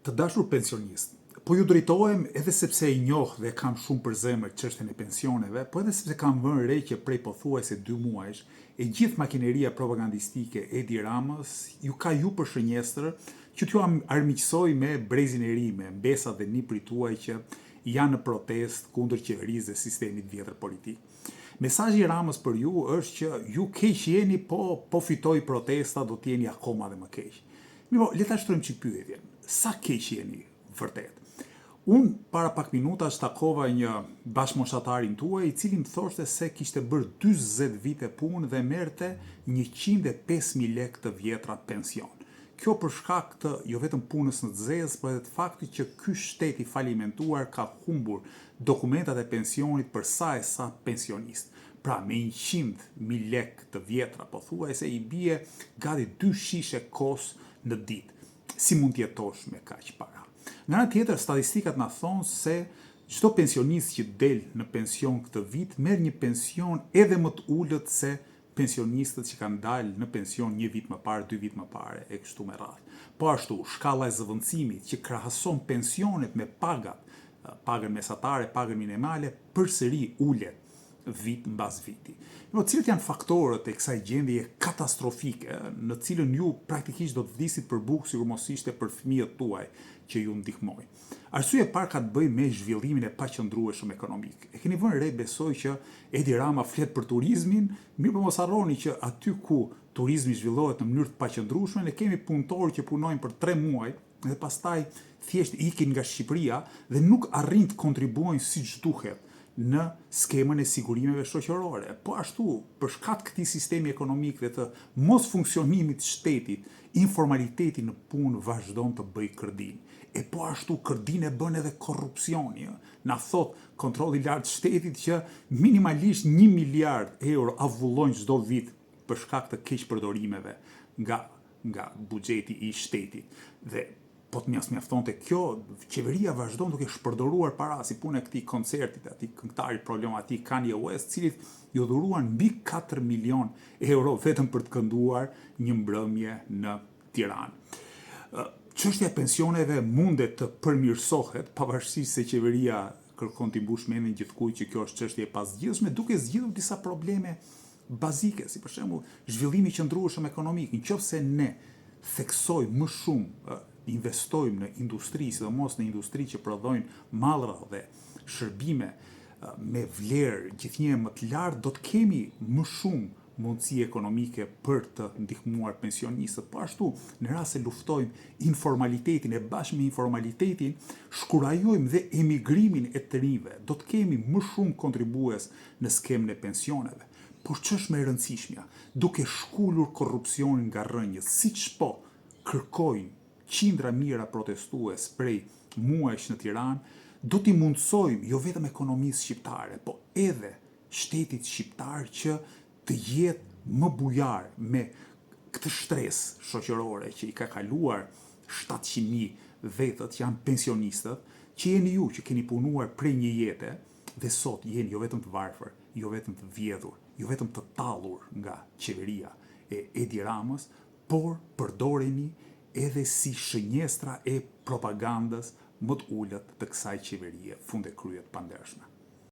Të dashur pensionist, po ju drejtohem edhe sepse i njoh dhe kam shumë për zemër çështjen e pensioneve, po edhe sepse kam vënë re që prej pothuajse 2 muajsh e gjithë makineria propagandistike e Edi Ramës ju ka për shënjestër që t'ju armiqësoj me brezin e ri, me mbesat dhe niprit tuaj që janë në protest kundër qeverisë dhe sistemit vjetër politik. Mesazhi i Ramës për ju është që ju keq jeni, po fitoj protesta do t'jeni akoma dhe më keq. Mirë, le ta shtrojmë çik pyetjen. Sa keq jeni vërtet? Unë para pak minutash takova një bashkëmoshatarin tuaj i cili më thoshte se kishte bërë 40 vite punë dhe merrte 105.000 lekë të vjetra pension. Kjo për shkak të jo vetëm punës në zezë, por edhe të faktit që ky shtet i falimentuar ka humbur dokumentat e pensionit për sa e sa pensionist. Pra me 100.000 lekë të vjetra, pothuajse i bie gati 2 shishe kos në ditë. Si mund t'jetosh me kaq para? Nga ana tjetër, statistikat na thonë se çdo pensionist që del në pension këtë vit merr një pension edhe më të ulët se pensionistët që kanë dalë në pension 1 vit më parë, 2 vit më parë e kështu me radhë. Po ashtu, shkalla e zëvendësimit që krahason pensionet me pagat, pagën mesatare, pagën minimale, përsëri ulet vit mbas viti. Cilët janë faktorët e kësaj gjendje katastrofike në cilën ju praktikisht do të vdisit për bukë sikur mos ishte për fëmijët tuaj që ju ndihmojnë. Arsyeja e parë ka të bëjë me zhvillimin e paqëndrueshëm ekonomik. E keni vënë re, besoj që Edi Rama flet për turizmin, mirë po mos harroni që aty ku turizmi zhvillohet në mënyrë të paqëndrueshme, ne kemi punëtorë që punojnë për 3 muaj dhe pastaj thjesht ikin nga Shqipëria dhe nuk arrin të kontribuojnë siç duhet në skemën e sigurimeve shoqërore. Po ashtu, për shkak këtij sistemi ekonomik dhe të mos funksionimit të shtetit, informaliteti në punë vazhdon të bëjë kërdin. E po ashtu kërdin e bën edhe korrupsioni. Na thot kontrolli i lartë të shtetit që minimalisht 1 miliard euro avullojnë çdo vit për shkak të keqpërdorimeve nga buxheti i shtetit. Dhe po të mjaftonte kjo, qeveria vazhdon duke shpërdoruar para si punë e këtij koncertit, atij këngëtarit problematik Kanye West, cilit ju dhuruan mbi 4 milion euro vetëm për të kënduar një mbrëmje në Tiranë. Çështja e pensioneve mundet të përmirësohet, pavarësisht se qeveria kërkon t'i mbush mendin gjithkujt që kjo është çështje e pazgjidhshme, duke zgjidhur disa probleme bazike, si për shembull zhvillimi i qëndrueshëm ekonomik. Nëse ne theksojmë më shumë, investojmë në industri, sidomos në industri që prodhojnë mallra dhe shërbime me vlerë gjithnjë më të lartë, do të kemi më shumë mundësi ekonomike për të ndihmuar pensionistët. Po ashtu, në rast se luftojmë informalitetin e bashkë me informalitetin, shkurajojmë dhe emigrimin e të rinjve, do të kemi më shumë kontribues në skemën e pensioneve. Por ç'është më e rëndësishmja, duke shkulur korrupsionin nga rrënjët, siç po kërkojnë qindra mijëra protestues prej muajsh në Tiranë, do t'i mundsojmë jo vetëm ekonomisë shqiptare, po edhe shtetit shqiptar që të jetë më bujar me këtë stres shoqërore që i ka kaluar 700.000 vetët që janë pensionistët, që jeni ju që keni punuar prej një jete dhe sot jeni jo vetëm të varfër, jo vetëm të vjedhur, jo vetëm të tallur nga qeveria e Edi Ramës, por përdoreni edhe si shënjestra e propagandës më të ulët të kësaj qeverie fundekryet pandershme.